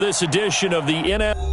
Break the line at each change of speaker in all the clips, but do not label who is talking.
This edition of the NFL.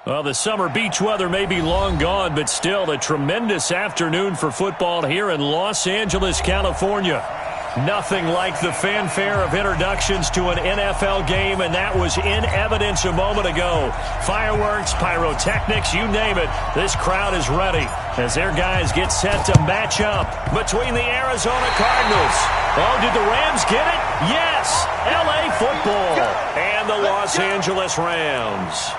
Well, the summer beach weather may be long gone, but still a tremendous afternoon for football here in Los Angeles, California. Nothing like the fanfare of introductions to an NFL game, and that was in evidence a moment ago. Fireworks, pyrotechnics, you name it. This crowd is ready as their guys get set to match up between the Arizona Cardinals. Oh, did the Rams get it? Yes! L.A. football and the Los Angeles Rams.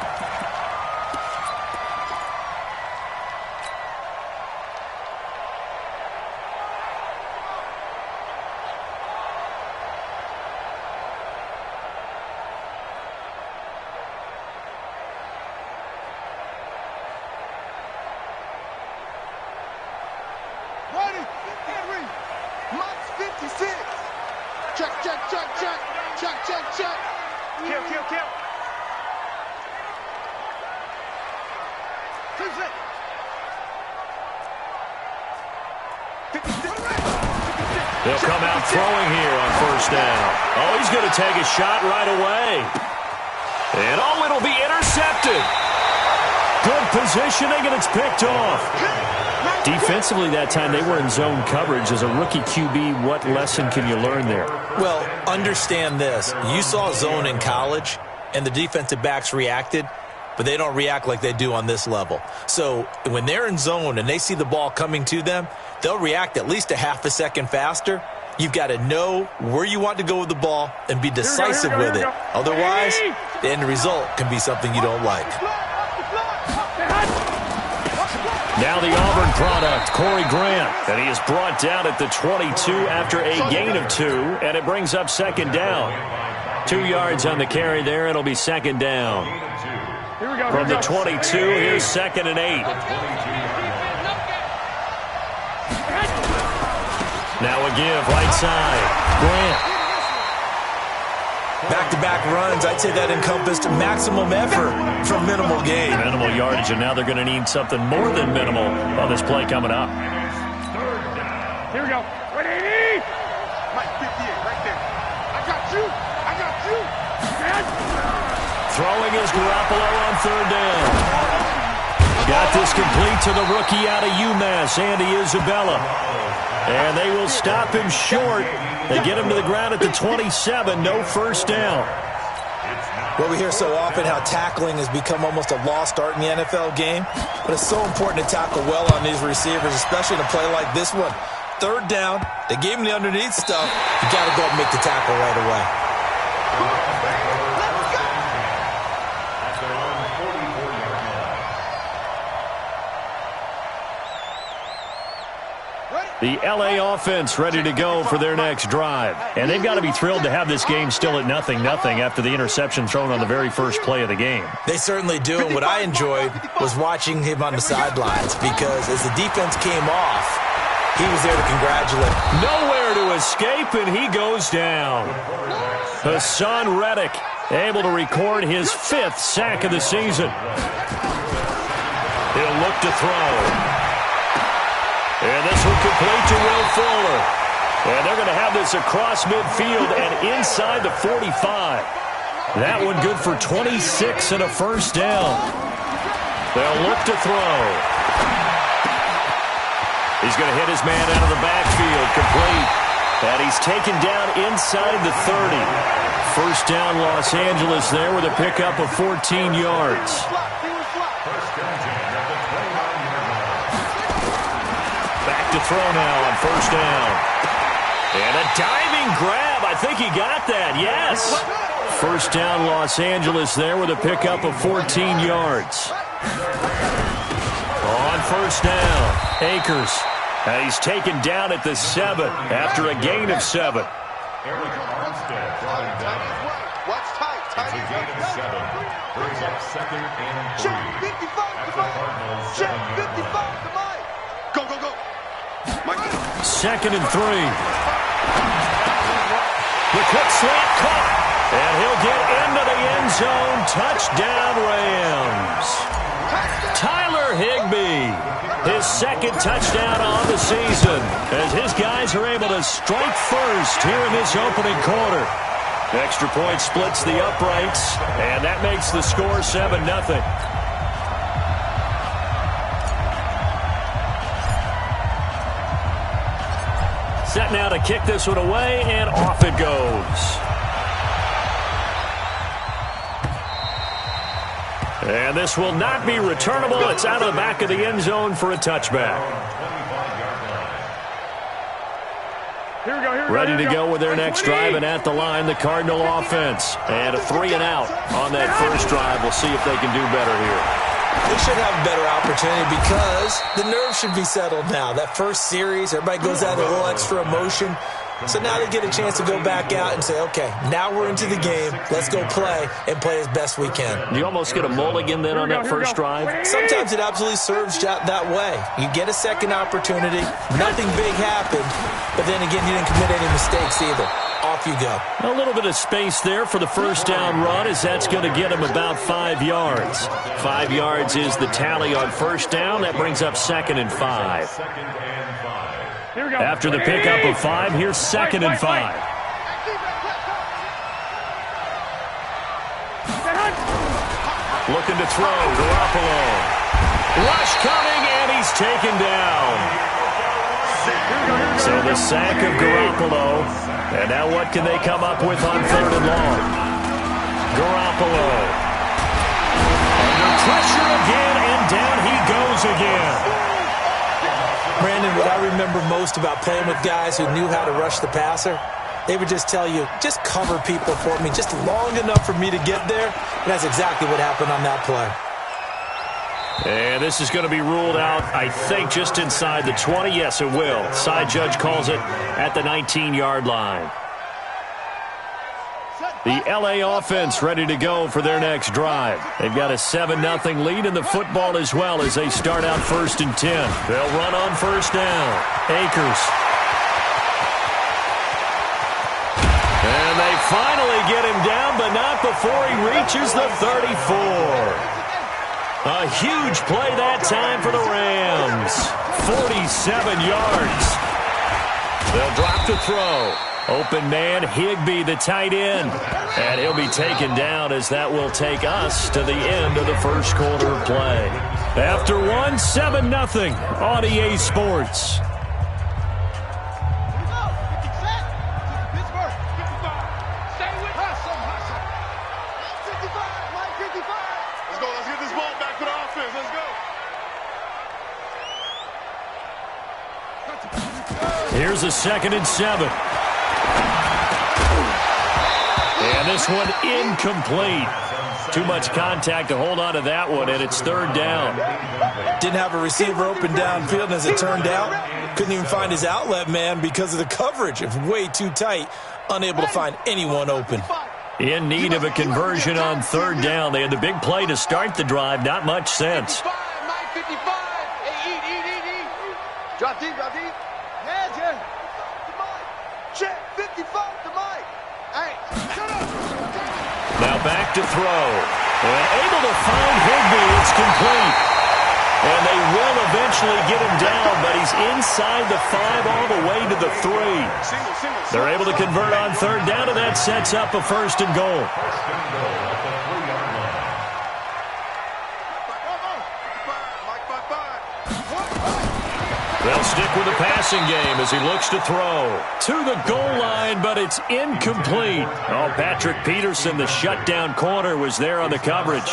They'll come out throwing here on first down. Oh, he's going to take a shot right away. And oh, it'll be intercepted. Good positioning, and it's picked off. Defensively that time, they were in zone coverage. As a rookie QB, what lesson can you learn there?
Well, understand this. You saw zone in college, and the defensive backs reacted, but they don't react like they do on this level. So when they're in zone and they see the ball coming to them, they'll react at least a half a second faster. You've got to know where you want to go with the ball and be decisive with it. Otherwise, the end result can be something you don't like.
Now the Auburn product, Corey Grant, and he is brought down at the 22 after a gain of 2, and it brings up second down. 2 yards on the carry there, it'll be second down. From the 22, here's 2nd and 8. Now a give, right side, Grant.
Back-to-back runs, I'd say that encompassed maximum effort for minimal gain.
Minimal yardage, and now they're going to need something more than minimal on this play coming up.
Here we go. Ready? Mike 58 right there. I got you.
Throwing is Garoppolo on third down. Got this complete to the rookie out of UMass, Andy Isabella. And they will stop him short. They get him to the ground at the 27. No first down.
Well, we hear so often how tackling has become almost a lost art in the NFL game. But it's so important to tackle well on these receivers, especially in a play like this one. Third down, they gave him the underneath stuff. You got to go and make the tackle right away.
The L.A. offense ready to go for their next drive. And they've got to be thrilled to have this game still at 0-0 after the interception thrown on the very first play of the game.
They certainly do, and what I enjoyed was watching him on the sidelines because as the defense came off, he was there to congratulate.
Nowhere to escape, and he goes down. Hassan Reddick able to record his 5th sack of the season. He'll look to throw. And this one complete to Will Fuller. And they're going to have this across midfield and inside the 45. That one good for 26 and a first down. They'll look to throw. He's going to hit his man out of the backfield, complete. And he's taken down inside the 30. First down, Los Angeles there with a pickup of 14 yards. Back to throw now on first down. And a diving grab. I think he got that, yes. First down, Los Angeles there with a pickup of 14 yards. On first down, Akers. And he's taken down at the 7 after a gain of 7.
Watch tight. It's a gain of 7. Brings up 2nd and 3.
Check 55 to Mike. Check 55 to Mike. Go, go, go. Mike.
2nd and 3. The quick slant caught. And he'll get into the end zone. Touchdown, Rams. Tyler Higbee. His 2nd touchdown on the season as his guys are able to strike first here in this opening quarter. Extra point splits the uprights, and that makes the score 7-0. Set now to kick this one away, and off it goes. And this will not be returnable. It's out of the back of the end zone for a touchback. Ready to go with their next drive, and at the line, the Cardinal offense. And a 3 and out on that first drive. We'll see if they can do better here.
They should have a better opportunity because the nerves should be settled now. That first series, everybody goes out with a little extra emotion. So now they get a chance to go back out and say, okay, now we're into the game. Let's go play and play as best we can.
You almost get a mulligan then on that first drive?
Sometimes it absolutely serves that way. You get a second opportunity. Nothing big happened. But then again, you didn't commit any mistakes either. Off you go.
A little bit of space there for the first down run as that's going to get him about 5 yards. 5 yards is the tally on first down. That brings up 2nd and 5. After the pickup of 5, here's 2nd and 5. Looking to throw, Garoppolo. Rush coming, and he's taken down. So the sack of Garoppolo. And now what can they come up with on 3rd and long? Garoppolo. Under pressure again, and down he goes again.
Brandon, what I remember most about playing with guys who knew how to rush the passer, they would just tell you, just cover people for me, just long enough for me to get there. And that's exactly what happened on that play.
And this is going to be ruled out, I think, just inside the 20. Yes, it will. Side judge calls it at the 19-yard line. The L.A. offense ready to go for their next drive. They've got a 7-0 lead in the football as well as they start out 1st and 10. They'll run on first down. Akers. And they finally get him down, but not before he reaches the 34. A huge play that time for the Rams. 47 yards. They'll drop to throw. Open man, Higbee, the tight end. And he'll be taken down as that will take us to the end of the first quarter of play. After 7-0 on EA Sports.
Let's get this ball back to the offense. Let's go.
Here's a 2nd and 7. And this one incomplete. Too much contact to hold on to that one, and it's 3rd down.
Didn't have a receiver open downfield, and as it turned out, couldn't even find his outlet man because of the coverage. It was way too tight, unable to find anyone open.
In need of a conversion on 3rd down. They had the big play to start the drive. Not much sense.
55, Mike 55. Hey, eat. Drop deep. Hands here. Check 55 to Mike. Hey, shut up.
Now back to throw. And able to find Higbee. It's complete. And they will eventually get him down, but he's inside the 5 all the way to the 3. They're able to convert on 3rd down, and that sets up a 1st and goal. They'll stick with the passing game as he looks to throw. To the goal line, but it's incomplete. Oh, Patrick Peterson, the shutdown corner, was there on the coverage.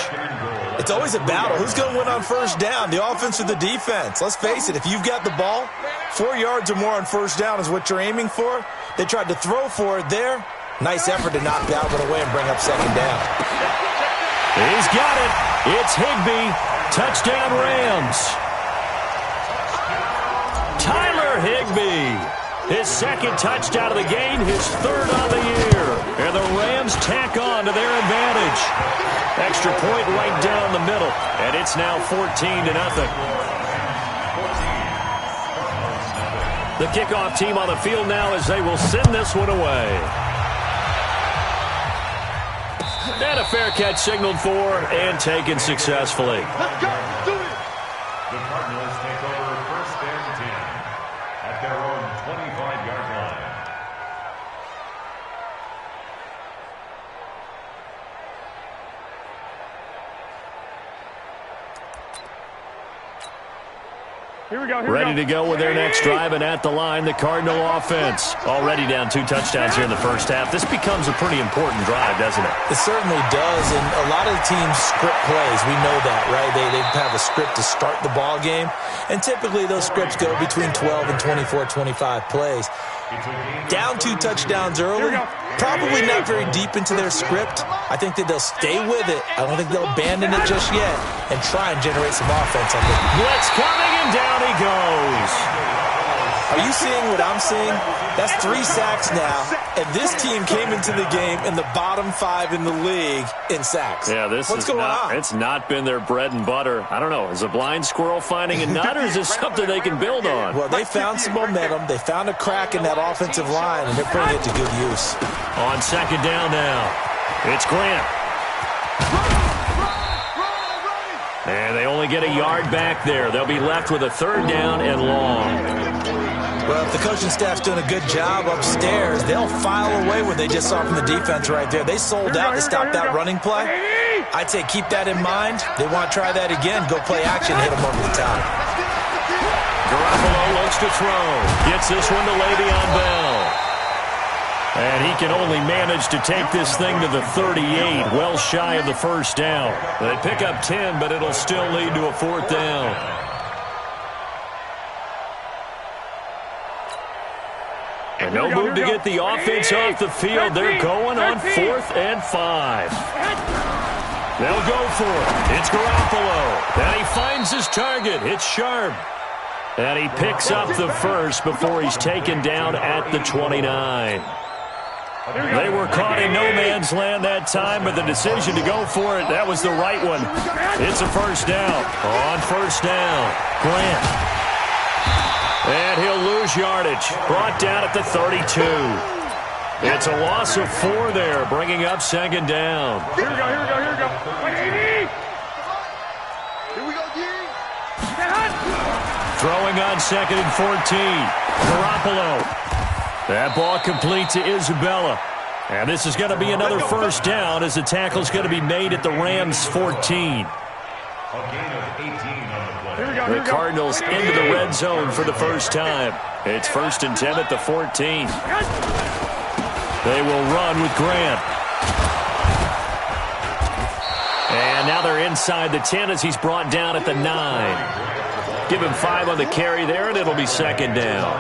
It's always a battle. Who's going to win on first down, the offense or the defense? Let's face it, if you've got the ball, 4 yards or more on first down is what you're aiming for. They tried to throw for it there. Nice effort to knock that one away and bring up second down.
He's got it. It's Higbee. Touchdown Rams. Tyler Higbee. His second touchdown of the game, his third on the year. And the Rams tack on to their advantage. Extra point right down the middle. And it's now 14-0. The kickoff team on the field now as they will send this one away. And a fair catch signaled for and taken successfully.
Let's go. Let's do it.
The Cardinals take over first and 10 at their own 25-yard line.
Ready to go with their next drive, and at the line, the Cardinal offense. Already down 2 touchdowns here in the first half. This becomes a pretty important drive, doesn't it?
It certainly does, and a lot of the teams script plays. We know that, right? They have a script to start the ball game, and typically those scripts go between 12 and 24, 25 plays. Down 2 touchdowns early, probably not very deep into their script. I think that they'll stay with it. I don't think they'll abandon it just yet and try and generate some offense on it.
Blitz coming, and down he goes.
Are you seeing what I'm seeing? That's 3 sacks now, and this team came into the game in the bottom 5 in the league in sacks.
Yeah,
What's going on?
It's not been their bread and butter. I don't know. Is a blind squirrel finding a nut, or is this something they can build on?
Well, they found some momentum. They found a crack in that offensive line, and they're putting it to good use.
On second down now, it's Grant. And they only get a yard back there. They'll be left with a third down and long.
Well, if the coaching staff's doing a good job upstairs, they'll file away what they just saw from the defense right there. They sold out to stop that running play. I'd say keep that in mind. They want to try that again. Go play action, hit them over the top.
Garoppolo looks to throw. Gets this one to Le'Veon Bell. And he can only manage to take this thing to the 38, well shy of the first down. They pick up 10, but it'll still lead to a 4th down. And no move to get the offense off the field. They're going on 4th and 5. They'll go for it. It's Garoppolo. And he finds his target. It's Sharp. And he picks up the first before he's taken down at the 29. They were caught in no man's land that time, but the decision to go for it, that was the right one. It's a first down. On first down, Grant. And he'll lose yardage. Brought down at the 32. It's a loss of 4 there, bringing up second down.
Here we go. Here we go, D.
Throwing on second and 14. Garoppolo. That ball complete to Isabella. And this is going to be another first down as the tackle's going to be made at the Rams 14. The Cardinals into the red zone for the first time. It's 1st and 10 at the 14. They will run with Grant. And now they're inside the 10 as he's brought down at the 9. Give him 5 on the carry there, and it'll be second down.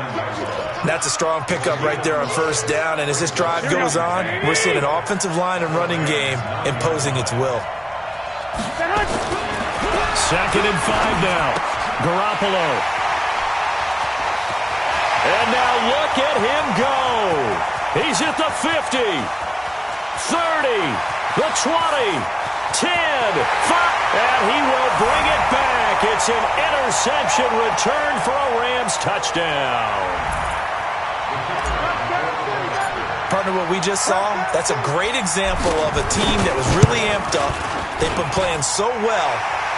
That's a strong pickup right there on first down, and as this drive goes on, we're seeing an offensive line and running game imposing its will.
Second and 5 now. Garoppolo. And now look at him go. He's at the 50, 30, the 20, 10, 5, and he will bring it back. It's an interception return for a Rams touchdown.
Partner, what we just saw, that's a great example of a team that was really amped up. They've been playing so well,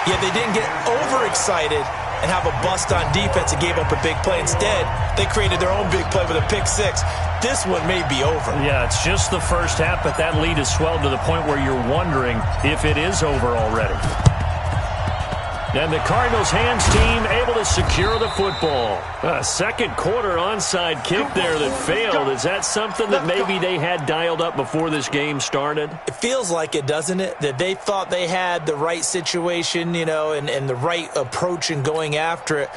yet they didn't get overexcited and have a bust on defense and gave up a big play. Instead, they created their own big play with a pick 6. This one may be over.
Yeah, it's just the first half, but that lead has swelled to the point where you're wondering if it is over already. And the Cardinals hands team able to secure the football. A second quarter onside kick there that failed. Is that something that maybe they had dialed up before this game started?
It feels like it, doesn't it? That they thought they had the right situation, you know, and the right approach in going after it.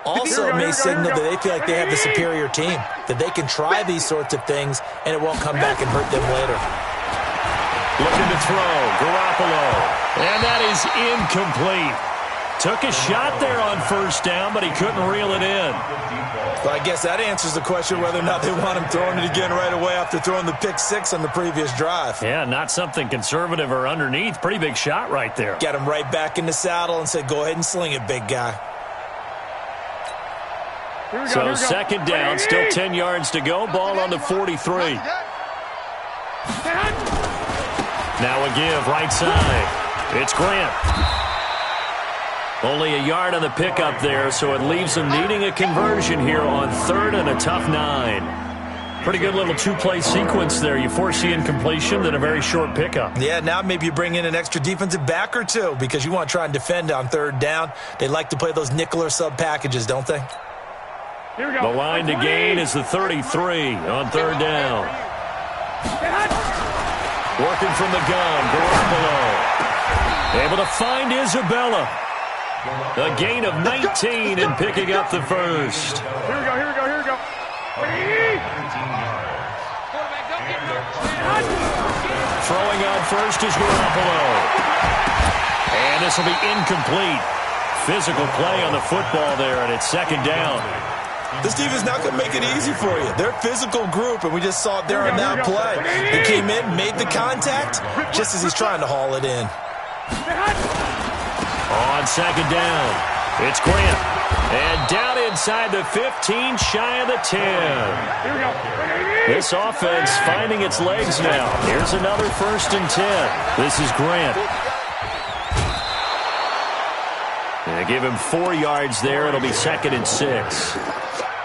Also, it may signal that they feel like they have the superior team, that they can try these sorts of things, and it won't come back and hurt them later.
Looking to throw, Garoppolo. And that is incomplete. Took a shot there on first down, but he couldn't reel it in.
Well, I guess that answers the question whether or not they want him throwing it again right away after throwing the pick six on the previous drive.
Yeah, not something conservative or underneath. Pretty big shot right there.
Got him right back in the saddle and said, go ahead and sling it, big guy.
So second down, still 10 yards to go. Ball on the 43. Now a give right side. It's Grant. Only a yard on the pickup there, so it leaves them needing a conversion here on 3rd and a tough 9. Pretty good little two-play sequence there. You force the incompletion, then a very short pickup.
Yeah, now maybe you bring in an extra defensive back or two because you want to try and defend on 3rd down. They like to play those nickel or sub packages, don't they?
The line to gain is the 33 on 3rd down. Working from the gun, Garoppolo. Able to find Isabella. A gain of 19 and picking up the first.
Here we go.
Throwing on first is Garoppolo. And this will be incomplete. Physical play on the football there, and it's 2nd down.
This defense is not going to make it easy for you. They're a physical group, and we just saw it there on that play. They came in, made the contact, just as he's trying to haul it in.
On 2nd down, it's Grant. And down inside the 15, shy of the 10. This offense finding its legs now. Here's another 1st and 10. This is Grant. They give him 4 yards there. It'll be 2nd and 6.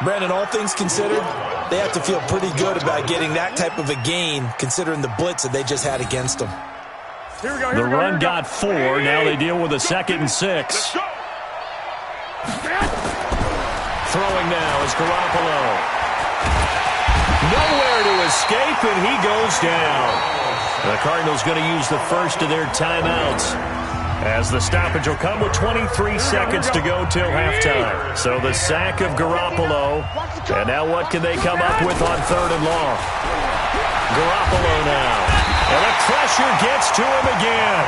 Brandon, all things considered, they have to feel pretty good about getting that type of a gain, considering the blitz that they just had against them.
The run got 4. Now they deal with a 2nd and 6. Throwing now is Garoppolo. Nowhere to escape, and he goes down. The Cardinals going to use the first of their timeouts, as the stoppage will come with 23 seconds to go till halftime. So the sack of Garoppolo. And now what can they come up with on 3rd and long? Garoppolo now. And the pressure gets to him again.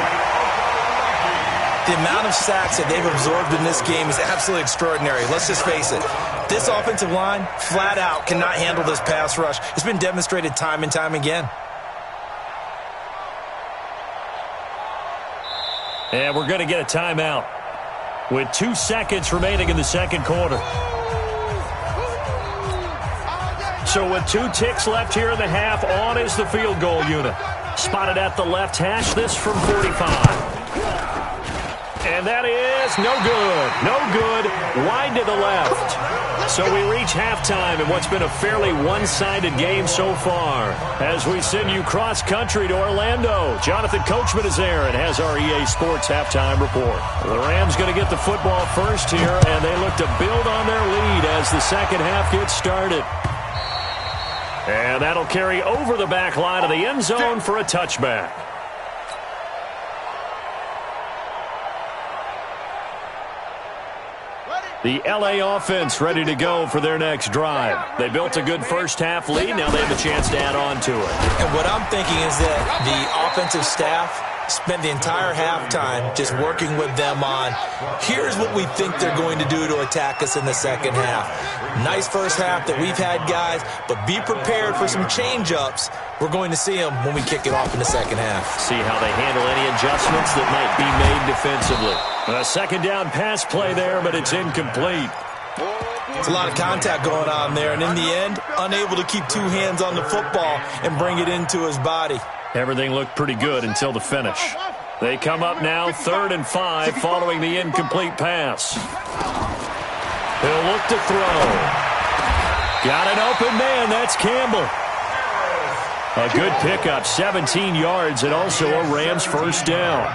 The amount of sacks that they've absorbed in this game is absolutely extraordinary. Let's just face it. This offensive line, flat out, cannot handle this pass rush. It's been demonstrated time and time again.
And we're going to get a timeout with 2 seconds remaining in the 2nd quarter. So with 2 ticks left here in the half, on is the field goal unit. Spotted at the left hash, this from 45. And that is no good. No good. Wide to the left. So we reach halftime in what's been a fairly one-sided game so far. As we send you cross-country to Orlando, Jonathan Coachman is there and has our EA Sports halftime report. The Rams going to get the football first here, and they look to build on their lead as the second half gets started. And that'll carry over the back line of the end zone for a touchback. The LA offense ready to go for their next drive. They built a good first half lead. Now they have a chance to add on to it.
And what I'm thinking is that the offensive staff spent the entire halftime just working with them on, here's what we think they're going to do to attack us in the second half. Nice first half that we've had, guys, but be prepared for some change-ups. We're going to see them when we kick it off in the second half.
See how they handle any adjustments that might be made defensively. A second down pass play there, but it's incomplete.
It's a lot of contact going on there, and in the end, unable to keep 2 hands on the football and bring it into his body.
Everything looked pretty good until the finish. They come up now 3rd and 5 following the incomplete pass. He'll look to throw. Got an open man. That's Campbell. A good pickup, 17 yards, and also a Rams first down.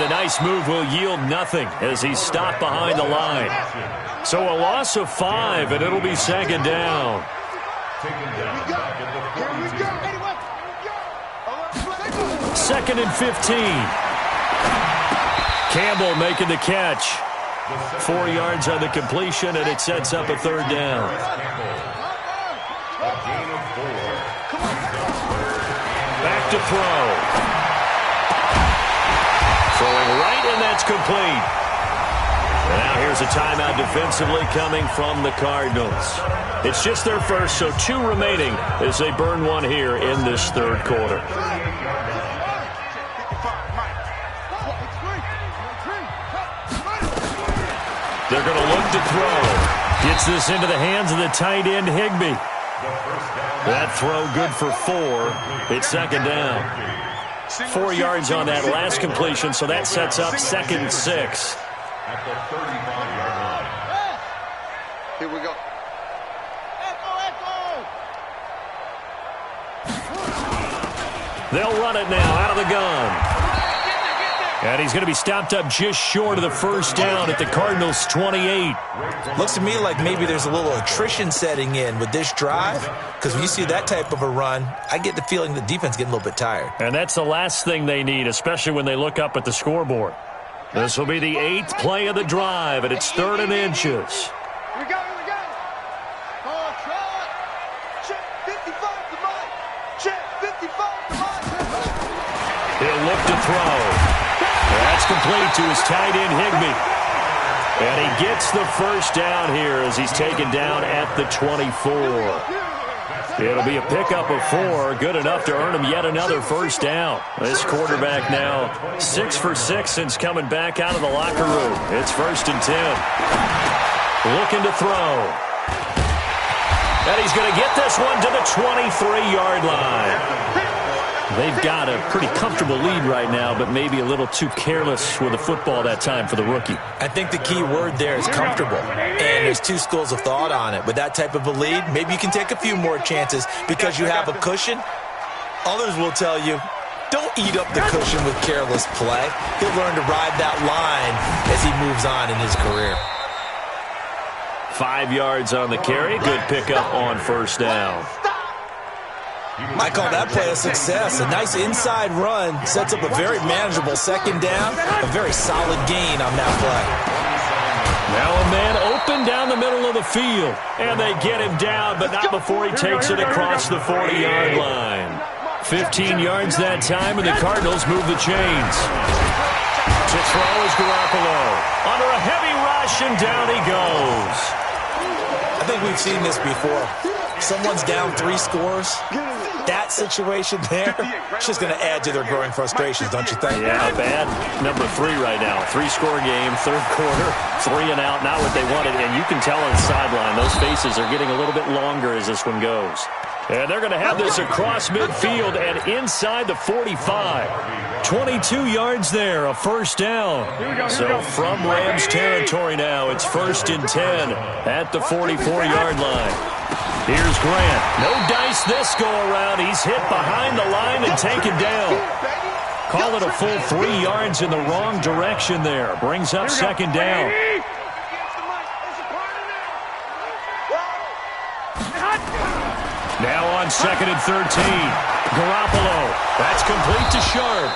the nice move will yield nothing as he's stopped behind the line. So a loss of 5, and it'll be second down. Second and 15. Campbell making the catch. 4 yards on the completion, and it sets up a third down. Back to throw. Throwing right, and that's complete. And now here's a timeout defensively coming from the Cardinals. It's just their first, so 2 remaining as they burn one here in this third quarter. They're going to look to throw. Gets this into the hands of the tight end, Higbee. That throw good for 4. It's second down. 4 yards on that last completion, so that sets up second and 6.
At the 35-yard line.
Here we go.
They'll run it now out of the gun. And he's going to be stopped up just short of the first down at the Cardinals' 28.
Looks to me like maybe there's a little attrition setting in with this drive, because when you see that type of a run, I get the feeling the defense getting a little bit tired.
And that's the last thing they need, especially when they look up at the scoreboard. This will be the 8th play of the drive, and it's 3rd and inches.
Here we go, here we go. Oh, try it. Check 55 to Mike. Check 55 to Mike.
He'll look to throw. That's complete to his tight end, Higbee. And he gets the first down here as he's taken down at the 24. It'll be a pickup of 4, good enough to earn him yet another first down. This quarterback now 6 for 6 since coming back out of the locker room. It's 1st and 10. Looking to throw. And he's going to get this one to the 23-yard line. They've got a pretty comfortable lead right now, but maybe a little too careless with the football that time for the rookie.
I think the key word there is comfortable, and there's 2 schools of thought on it. With that type of a lead, maybe you can take a few more chances because you have a cushion. Others will tell you, don't eat up the cushion with careless play. He'll learn to ride that line as he moves on in his career.
5 yards on the carry. Good pickup on first down.
I call that play a success. A nice inside run sets up a very manageable second down. A very solid gain on that play.
Now a man open down the middle of the field. And they get him down, but not before he takes it across the 40-yard line. 15 yards that time, and the Cardinals move the chains. To throw is Garoppolo. Under a heavy rush, and down he goes.
I think we've seen this before. Someone's down 3 scores. That situation there, it's just going to add to their growing frustrations, don't you think?
Yeah, bad number 3 right now. 3-score game, third quarter, 3 and out, not what they wanted. And you can tell on the sideline, those faces are getting a little bit longer as this one goes. And they're going to have this across midfield and inside the 45. 22 yards there, a first down. So from Rams territory now, it's 1st and 10 at the 44-yard line. Here's Grant. No dice this go-around. He's hit behind the line and taken down. Call it a full 3 yards in the wrong direction there. Brings up second down. Now on 2nd and 13. Garoppolo. That's complete to Sharp.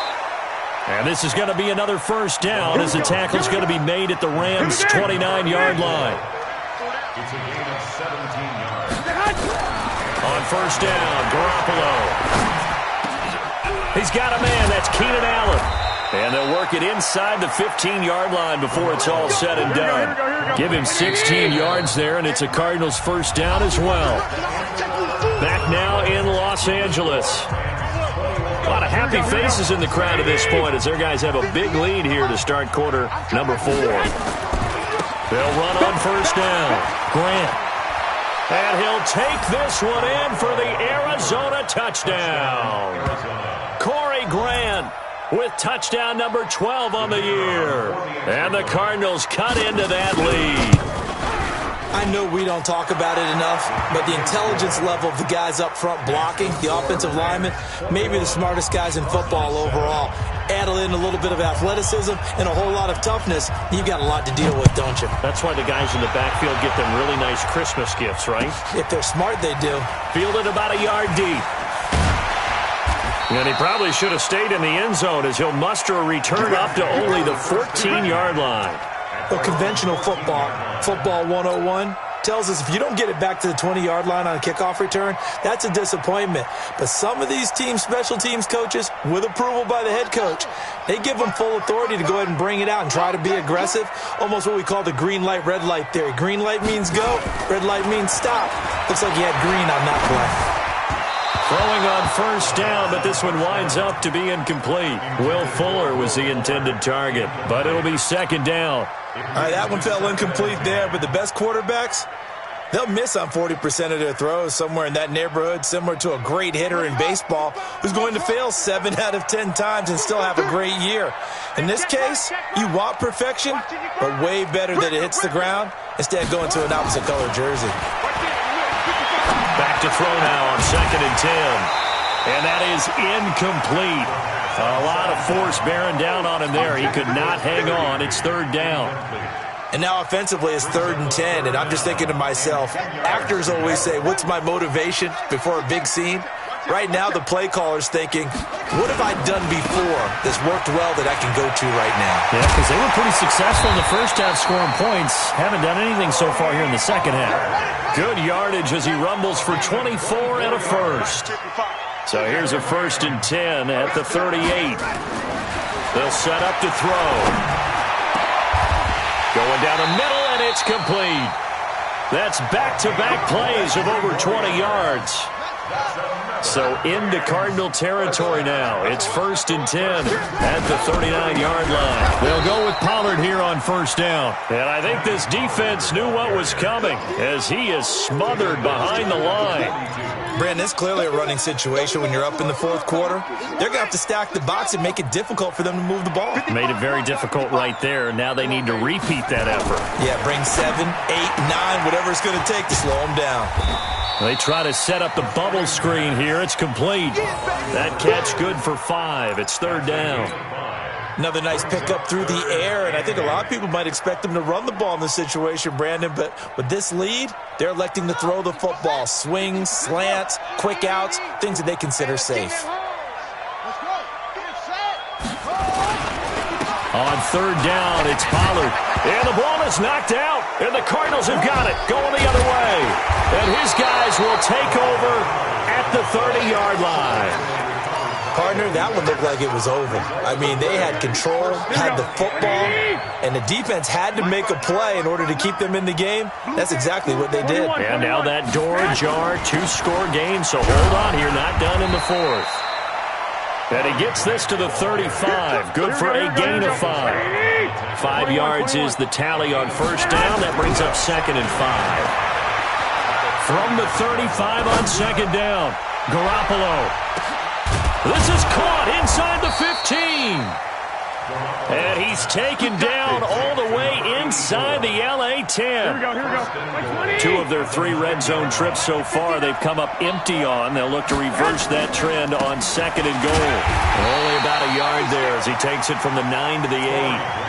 And this is going to be another first down as the tackle's going to be made at the Rams' 29-yard line.
It's a gain of 17 yards.
On first down, Garoppolo. He's got a man. That's Keenan Allen. And they'll work it inside the 15-yard line before it's all said and done. Give him 16 yards there, and it's a Cardinals first down as well. Back now in Los Angeles. A lot of happy faces in the crowd at this point as their guys have a big lead here to start quarter number 4. They'll run on first down. Grant. And he'll take this one in for the Arizona touchdown. Corey Grant with touchdown number 12 on the year. And the Cardinals cut into that lead.
I know we don't talk about it enough, but the intelligence level of the guys up front blocking, the offensive linemen, maybe the smartest guys in football overall. add in a little bit of athleticism and a whole lot of toughness, you've got a lot to deal with, don't you?
That's why the guys in the backfield get them really nice Christmas gifts, right?
If they're smart, they do.
Fielded about a yard deep. And he probably should have stayed in the end zone as he'll muster a return up to only the 14-yard line.
Well, conventional football 101, tells us if you don't get it back to the 20-yard line on a kickoff return, that's a disappointment. But some of these special teams coaches, with approval by the head coach, they give them full authority to go ahead and bring it out and try to be aggressive, almost what we call the green light, red light theory. Green light means go, red light means stop. Looks like he had green on that play.
Throwing on first down, but this one winds up to be incomplete. Will Fuller was the intended target, but it'll be second down.
All right, that one fell incomplete there, but the best quarterbacks, they'll miss on 40% of their throws, somewhere in that neighborhood, similar to a great hitter in baseball who's going to fail 7 out of 10 times and still have a great year. In this case, you want perfection, but way better that it hits the ground instead of going to an opposite color jersey.
Back to throw now on second and 10. And that is incomplete. A lot of force bearing down on him there. He could not hang on. It's third down.
And now offensively it's 3rd and 10, and I'm just thinking to myself, actors always say, what's my motivation before a big scene? Right now the play caller's thinking, what have I done before that's worked well that I can go to right now?
Yeah, because they were pretty successful in the first half scoring points. Haven't done anything so far here in the second half. Good yardage as he rumbles for 24 and a first. So here's a 1st and 10 at the 38. They'll set up to throw. Going down the middle, and it's complete. That's back-to-back plays of over 20 yards. So into Cardinal territory now. It's 1st and 10 at the 39-yard line. They'll go with Pollard here on first down. And I think this defense knew what was coming as he is smothered behind the line.
Brandon, it's clearly a running situation when you're up in the 4th quarter. They're going to have to stack the box and make it difficult for them to move the ball.
Made it very difficult right there. Now they need to repeat that effort.
Yeah, bring 7, 8, 9, whatever it's going to take to slow them down.
They try to set up the bubble screen here. It's complete. That catch good for 5. It's third down.
Another nice pickup through the air, and I think a lot of people might expect them to run the ball in this situation, Brandon, but with this lead, they're electing to throw the football. Swings, slants, quick outs, things that they consider safe.
On third down, it's Pollard. And the ball is knocked out, and the Cardinals have got it going the other way. And his guys will take over at the 30-yard line.
Partner, that one looked like it was over. I mean, they had control, had the football, and the defense had to make a play in order to keep them in the game. That's exactly what they did.
And now that door ajar, 2-score game, so hold on here, not done in the 4th. And he gets this to the 35. Good for a gain of 5. 5 yards is the tally on first down. That brings up 2nd and 5. From the 35 on second down, Garoppolo. This is caught inside the 15. And he's taken down all the way inside the LA 10.
Here we go.
2 of their 3 red zone trips so far they've come up empty on. They'll look to reverse that trend on 2nd and goal. Only about a yard there as he takes it from the 9 to the 8.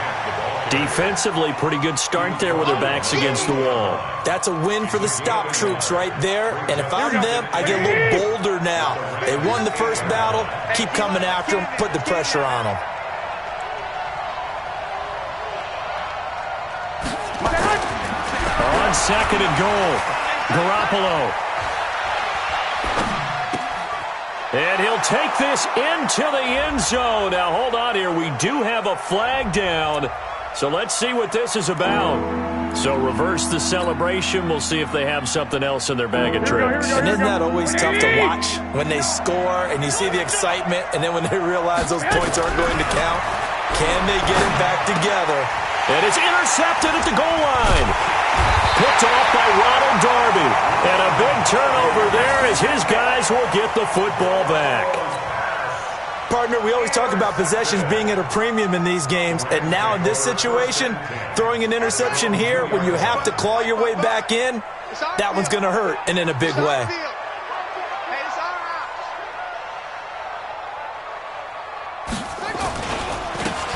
Defensively, pretty good start there with their backs against the wall.
That's a win for the stop troops right there. And if I'm them, I get a little bolder now. They won the first battle. Keep coming after them. Put the pressure on them.
On 2nd and goal, Garoppolo. And he'll take this into the end zone. Now, hold on here. We do have a flag down. So let's see what this is about. So reverse the celebration. We'll see if they have something else in their bag of tricks.
And isn't that always tough to watch when they score and you see the excitement, and then when they realize those points aren't going to count? Can they get it back together?
And it's intercepted at the goal line. Picked off by Ronald Darby. And a big turnover there as his guys will get the football back.
Partner, we always talk about possessions being at a premium in these games, and now in this situation, throwing an interception here when you have to claw your way back in, that one's going to hurt, and in a big way.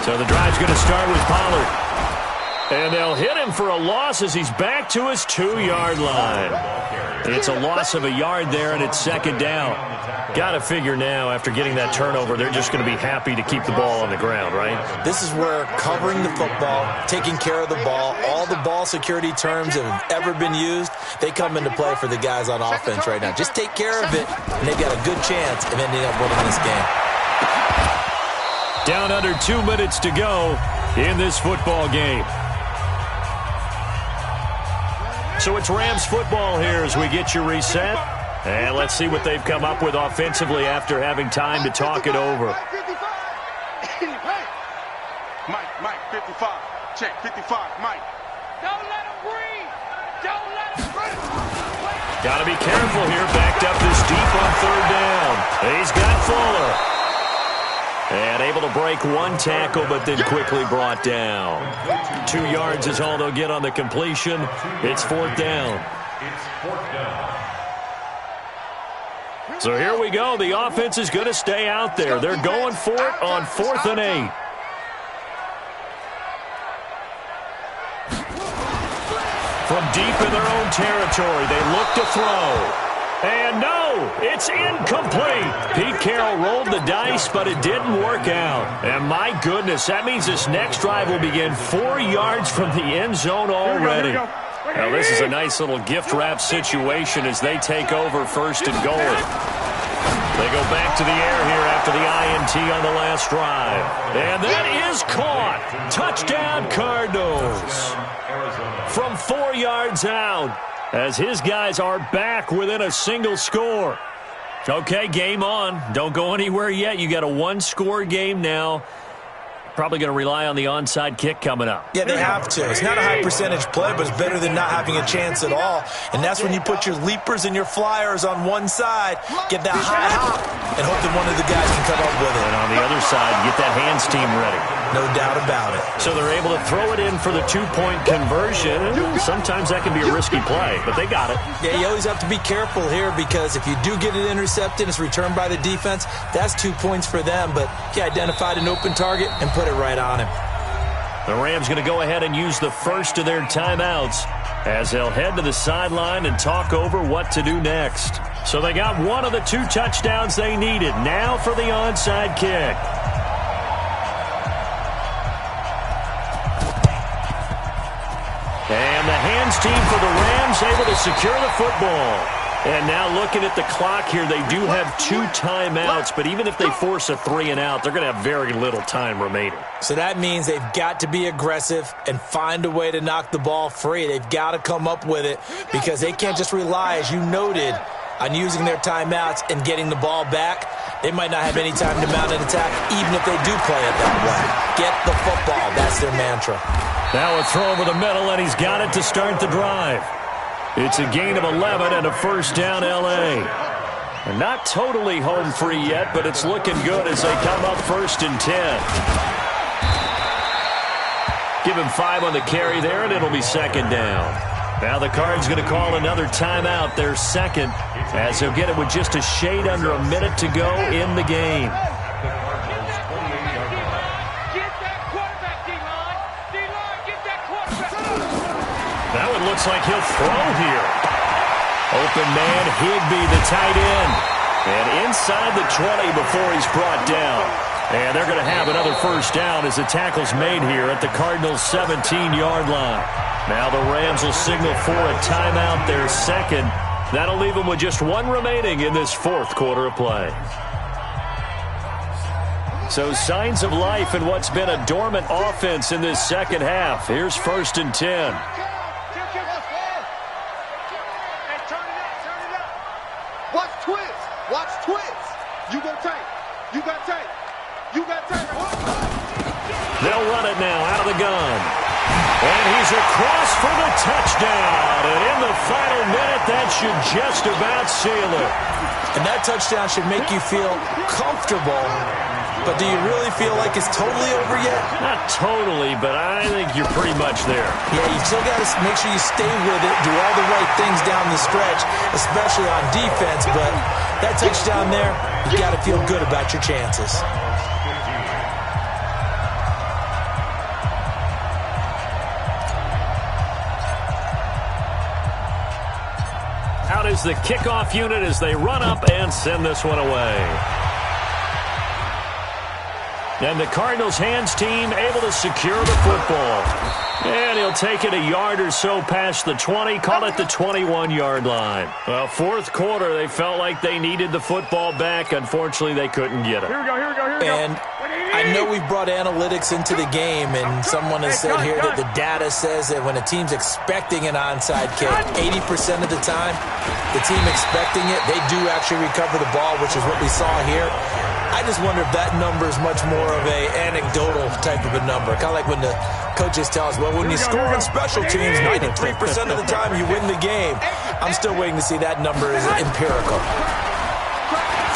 So the drive's going to start with Pollard. And they'll hit him for a loss as he's back to his 2-yard line. It's a loss of a yard there, and it's second down. Got to figure now, after getting that turnover, they're just going to be happy to keep the ball on the ground, right?
This is where covering the football, taking care of the ball, all the ball security terms that have ever been used, they come into play for the guys on offense right now. Just take care of it, and they've got a good chance of ending up winning this game.
Down under 2 minutes to go in this football game. So it's Rams football here as we get you reset. And let's see what they've come up with offensively after having time to talk it over.
Mike, 55. Check, 55, Mike.
Don't let him breathe. Don't let him breathe.
Got to be careful here. Backed up this deep on third down. He's got Fuller. And able to break one tackle, but then quickly brought down. 2 yards is all they'll get on the completion. It's fourth down. So here we go. The offense is going to stay out there. They're going for it on 4th and 8. From deep in their own territory, they look to throw. And no, it's incomplete. Pete Carroll rolled the dice, but it didn't work out. And my goodness, that means this next drive will begin 4 yards from the end zone already. Now, this is a nice little gift wrap situation as they take over first and goal. They go back to the air here after the INT on the last drive. And that is caught. Touchdown, Cardinals. From 4 yards out, as his guys are back within a single score. Okay, game on. Don't go anywhere yet. You got a 1-score game now. Probably going to rely on the onside kick coming up.
Yeah, they have to. It's not a high percentage play, but it's better than not having a chance at all. And that's when you put your leapers and your flyers on one side, get that high hop, and hope that one of the guys can come up with it.
And on the other side, get that hands team ready.
No doubt about it.
So they're able to throw it in for the 2-point conversion. Sometimes that can be a risky play, but they got it.
Yeah, you always have to be careful here because if you do get it intercepted, it's returned by the defense, that's 2 points for them. But he identified an open target and put it right on him.
The Rams going to go ahead and use the first of their timeouts as they'll head to the sideline and talk over what to do next. So they got one of the 2 touchdowns they needed. Now for the onside kick. And the hands team for the Rams able to secure the football. And now looking at the clock here, they do have 2 timeouts, but even if they force a 3 and out, they're going to have very little time remaining.
So that means they've got to be aggressive and find a way to knock the ball free. They've got to come up with it because they can't just rely, as you noted, on using their timeouts and getting the ball back. They might not have any time to mount an attack, even if they do play it that way. Get the football. That's their mantra.
Now a throw over the middle, and he's got it to start the drive. It's a gain of 11 and a first down L.A. And not totally home free yet, but it's looking good as they come up 1st and 10. Give him 5 on the carry there, and it'll be second down. Now the Cards going to call another timeout, their second, as they'll get it with just a shade under a minute to go in the game. That one looks like he'll throw here. Open man, Higbee, the tight end. And inside the 20 before he's brought down. And they're going to have another first down as the tackle's made here at the Cardinals' 17-yard line. Now the Rams will signal for a timeout, their second. That'll leave them with just 1 remaining in this 4th quarter of play. So signs of life in what's been a dormant offense in this second half. Here's 1st and 10.
Watch twist. Watch twist. You got tape. You got tape. You got tape.
They'll run it now out of the gun. And he's across for the touchdown. And in the final minute, that should just about seal it.
And that touchdown should make you feel comfortable. But do you really feel like it's totally over yet?
Not totally, but I think you're pretty much there.
Yeah, you still got to make sure you stay with it, do all the right things down the stretch, especially on defense. But that touchdown there, you got to feel good about your chances.
is the kickoff unit as they run up and send this one away. And the Cardinals hands team able to secure the football. And he'll take it a yard or so past the 20, call it the 21-yard line. Well, fourth quarter, they felt like they needed the football back. Unfortunately, they couldn't get it.
Here we go.
And I know we brought analytics into the game, and someone has said here that the data says that when a team's expecting an onside kick, 80% of the time, the team expecting it, they do actually recover the ball, which is what we saw here. I just wonder if that number is much more of a anecdotal type of a number. Kind of like when the coaches tell us, well, when you score on special teams, 93% of the time you win the game. I'm still waiting to see that number is empirical.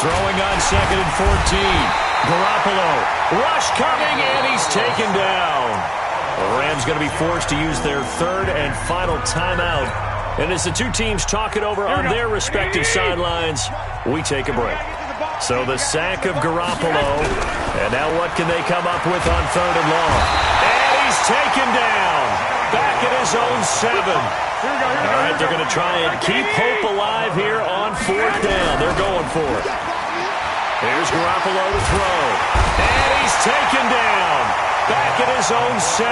Throwing on 2nd and 14. Garoppolo, rush coming, and he's taken down. The Rams going to be forced to use their third and final timeout. And as the two teams talk it over on their respective sidelines, we take a break. So the sack of Garoppolo, and now what can they come up with on 3rd and long? And he's taken down, back at his own 7. All right, they're going to try and keep hope alive here on 4th down. They're going for it. Here's Garoppolo to throw, and he's taken down, back at his own 7.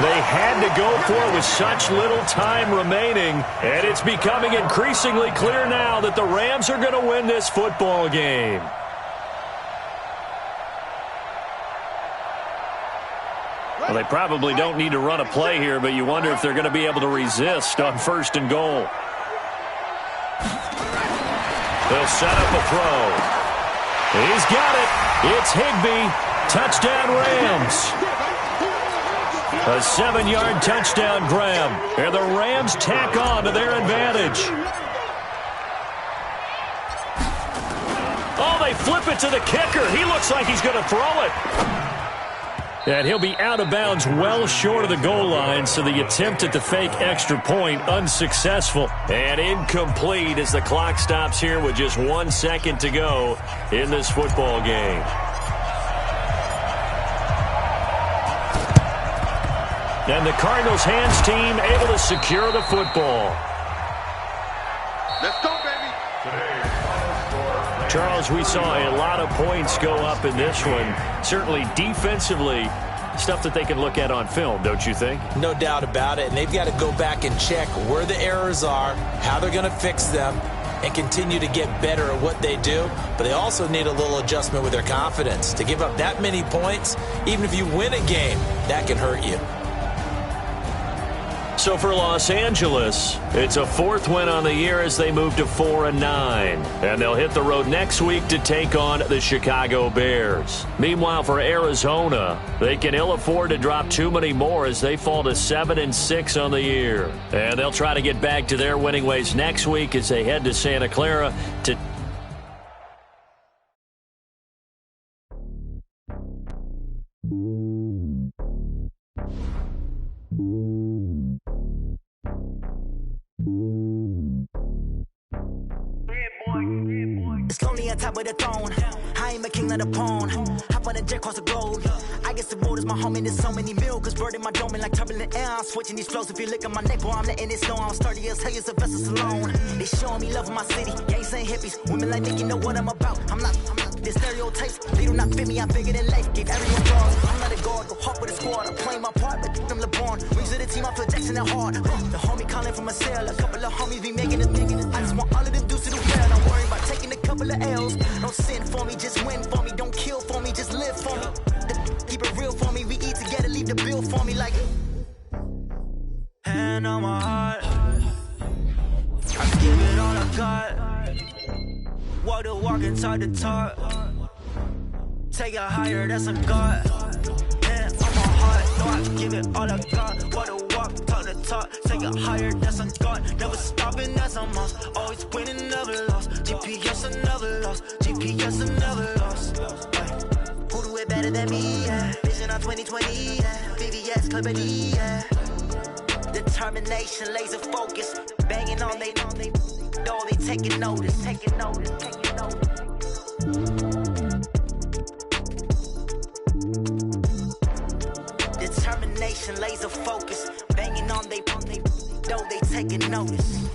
They had to go for it with such little time remaining, and it's becoming increasingly clear now that the Rams are going to win this football game. Well, they probably don't need to run a play here, but you wonder if they're going to be able to resist on 1st and goal. They'll set up a throw. He's got it. It's Higbee. Touchdown, Rams. A 7-yard touchdown grab. And the Rams tack on to their advantage. Oh, they flip it to the kicker. He looks like he's going to throw it. And he'll be out of bounds well short of the goal line, so the attempt at the fake extra point unsuccessful. And incomplete as the clock stops here with just 1 second to go in this football game. And the Cardinals hands team able to secure the football.
Let's go, baby.
Charles, we saw a lot of points go up in this one. Certainly defensively, stuff that they can look at on film, don't you think?
No doubt about it, and they've got to go back and check where the errors are, how they're going to fix them, and continue to get better at what they do. But they also need a little adjustment with their confidence. To give up that many points, even if you win a game, that can hurt you.
So for Los Angeles, it's a 4th win on the year as they move to 4-9. And they'll hit the road next week to take on the Chicago Bears. Meanwhile, for Arizona, they can ill afford to drop too many more as they fall to 7-6 on the year. And they'll try to get back to their winning ways next week as they head to Santa Clara to
It's lonely on top of the throne. I ain't a king, not a pawn. Hop on a jet across the globe. I guess the world is my home and there's so many milk. Bird in my dome and like turbulent air. I'm switching these flows. If you look at my neck, boy, I'm letting it snow. I'm sturdy as hell as a vessel alone. They showing me love in my city. Gangs ain't hippies. Women like Nick, you know what I'm about. I'm not the stereotypes. They do not fit me. I'm bigger than life. Give everyone draws. I'm not a guard. Go hard with a squad. I'm playing my part, but them LeBron. Rings of the team. I feel Jackson and hard. The homie calling from a cell. A couple of homies be making it. I just want all of them dudes to do well. Don't worry about taking a couple of L's. Don't sin for me, just win for me. Don't kill for me, just live for me. Keep it real for me. We eat together, leave the bill for me like. Hand on my heart, I give it all I got. Walk the walk and talk the talk. Take it higher, that's a God. Hand on my heart, no, I give it all I got. Walk the walk, talk the talk. Take it higher, that's a God. Never stopping, that's a must. Always winning, never lost. GPS, I never lost. GPS, I never lost. Who do it better than me? Yeah. Vision on 2020. Yeah. VVS, Clarity. Yeah. Determination, laser focus. Banging on they know they taking notice. Taking notice. Taking notice. Determination, laser focus. Banging on they know they taking notice.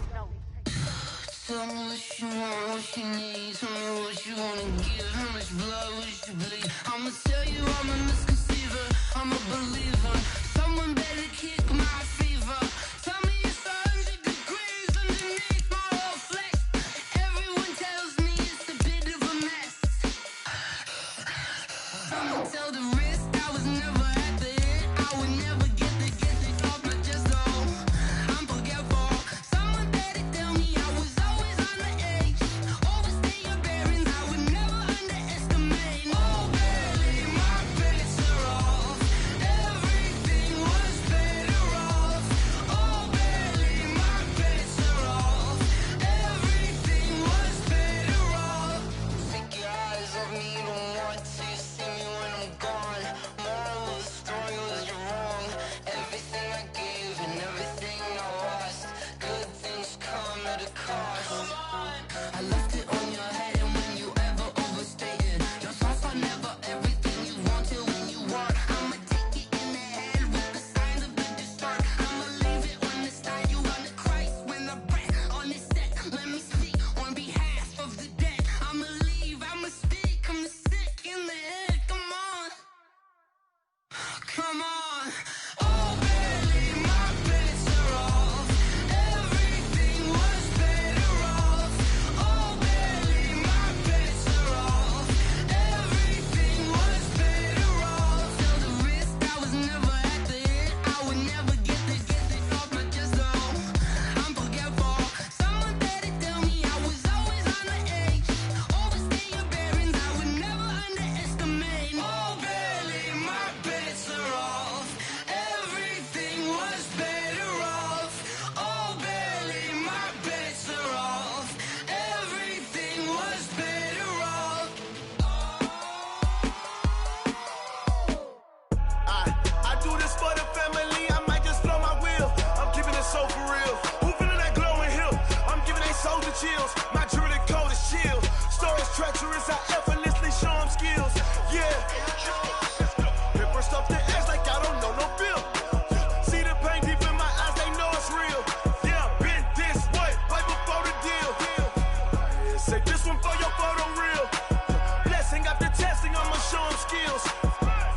Come on. Oh, barely, my bets are off. Everything was better off. Oh, barely, my bets are off. Everything was better off. Till the risk, I was never at the end. I would never get this off my chest, though. I'm forgetful. Someone better tell me I was always on the edge. Overstay your bearings, I would never underestimate. Oh, barely, my bets are off. Everything was better off. Oh, barely, my bets are off. Everything was better off.
I do this for the family, I might just blow my wheel. I'm keeping it so for real. Who feeling that glowing hill? I'm giving they souls the chills. My jewelry cold is chill. Stories treacherous, I effortlessly show them skills. Yeah. Paper stuff the edge like I don't know no bill. See the pain deep in my eyes, they know it's real. Yeah, been this way, right before the deal. Say this one for your photo reel. Blessing after testing, I'ma show them skills.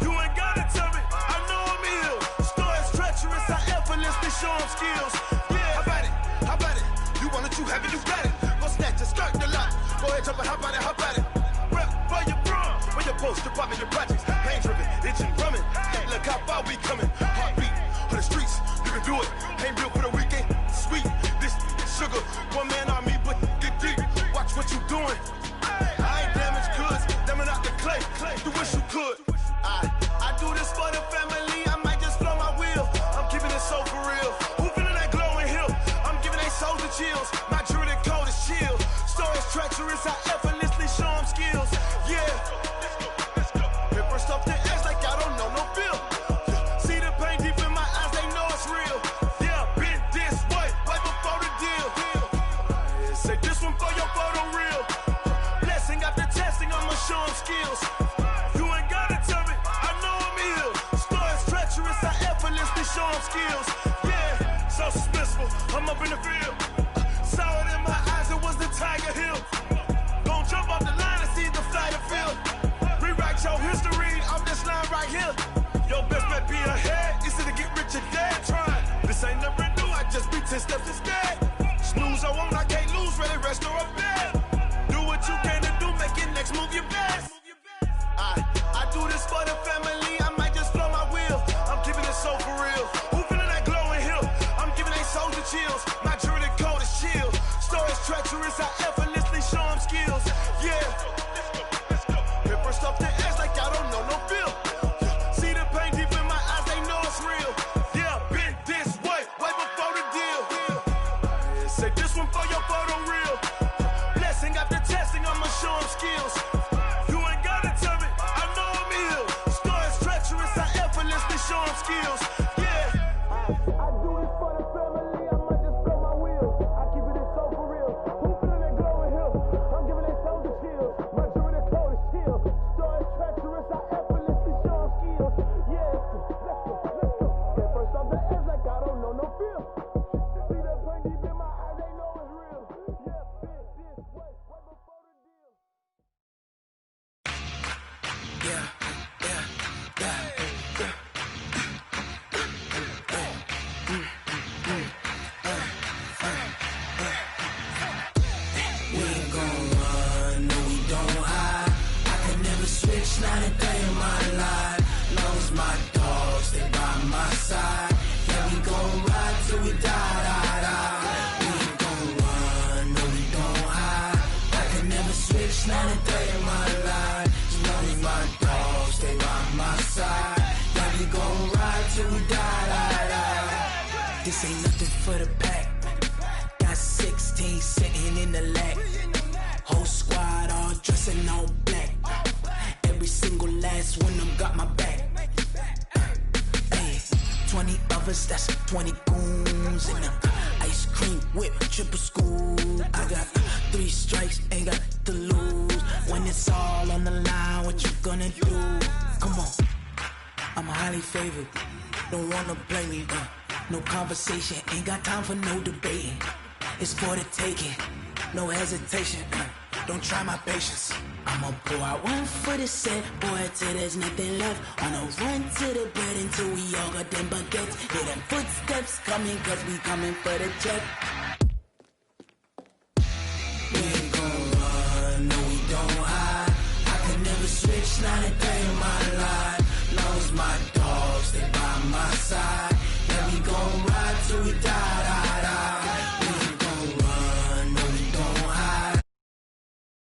You ain't gotta tell me, I know I'm ill. Stories treacherous, I effortlessly show them skills. Yeah, how about it? How about it? You want it, you have it, you got it. Go snatch it, skirt the lot. Go ahead, jump it, how about it? How about it? Rep for your bro, for your post, department, your projects. Pain driven, itching, drumming. Hey, look how far we coming. Heartbeat for the streets, you can do it. Ain't built for the weekend. Sweet, this sugar, one man army, but get deep. Watch what you doing. I ain't damaged goods, damn it out the clay. You wish you could. I do this for the family, I might just blow my wheel. I'm keeping it so for real. Who feeling that glowing hill? I'm giving they souls the chills. My jewelry cold is chill. Stories treacherous, I effortlessly show them skills. Yeah. Paper stuff the edge like I don't know no bill. See the pain deep in my eyes, they know it's real. Yeah, been this way, right before the deal. Say this one for your photo reel. Blessing after testing, I'ma show them skills. You ain't gotta tell me, I know I'm ill. Stories treacherous, I effortlessly show them skills. Yeah, so suspenseful, I'm up in the field. Saw it in my eyes, it was the Tiger Hill. Gon' jump off the line and see the flight of field. Rewrite your history off this line right here. Your best bet be ahead, easy to get rich or dead trying. This ain't never new, I just be 10 steps instead. Snooze I won't, I can't lose, ready, rest or a bed. Do what you can to do, make your next move your best. I do this for the family, I might just blow my wheel. I'm keeping it so for real. Who feeling that glowing hill? I'm giving they souls the chills. My jewelry cold is chill. Stories treacherous, I effortlessly show them skills. Yeah. Paper stuff the edge like I don't know no bill. See the pain deep in my eyes, they know it's real. Yeah, been this way, right before the deal. Say this one for your photo reel. Blessing after testing, I'ma show them skills. You ain't gotta tell me, I know I'm ill. Stories treacherous, I effortlessly show them skills. Yeah. I do this for the family, I might just blow my wheel. I keep it so for real. Who feeling that glowing hill? I'm giving they souls the chills. My jewelry cold is chill. Stories treacherous, I effortlessly show them skills. Yeah, let's go. Get first off the edge like I don't know no feel. See that pain deep in my eyes, they know it's real. Yeah, been this way, right before the deal.
Yeah. We ain't gon' run, no we don't hide. I can never switch, not a day in my life. Long as my dogs stay by my side. Yeah, we gon' ride till we die. We ain't gon' run, no we don't hide. I can never switch, not a day in my life. As long as my dogs stay by my side. Yeah, we gon' ride till we die. This ain't nothing for the pack. Got 16 sitting in the lap. Whole squad all dressing all black. Every single last one of them got my back. Hey, 20 of us, that's 20 goons in the ice cream whip, triple scoop. I got 3 strikes, ain't got to lose. When it's all on the line, what you gonna do? Come on, I'm highly favored. Don't wanna blame me. No conversation, ain't got time for no debating. It's for the taking, no hesitation. Don't try my patience. I'ma pour out one for the set, boy, till there's nothing left. On a run to the bread until we all got them baguettes. Hear them footsteps coming, cause we coming for the check.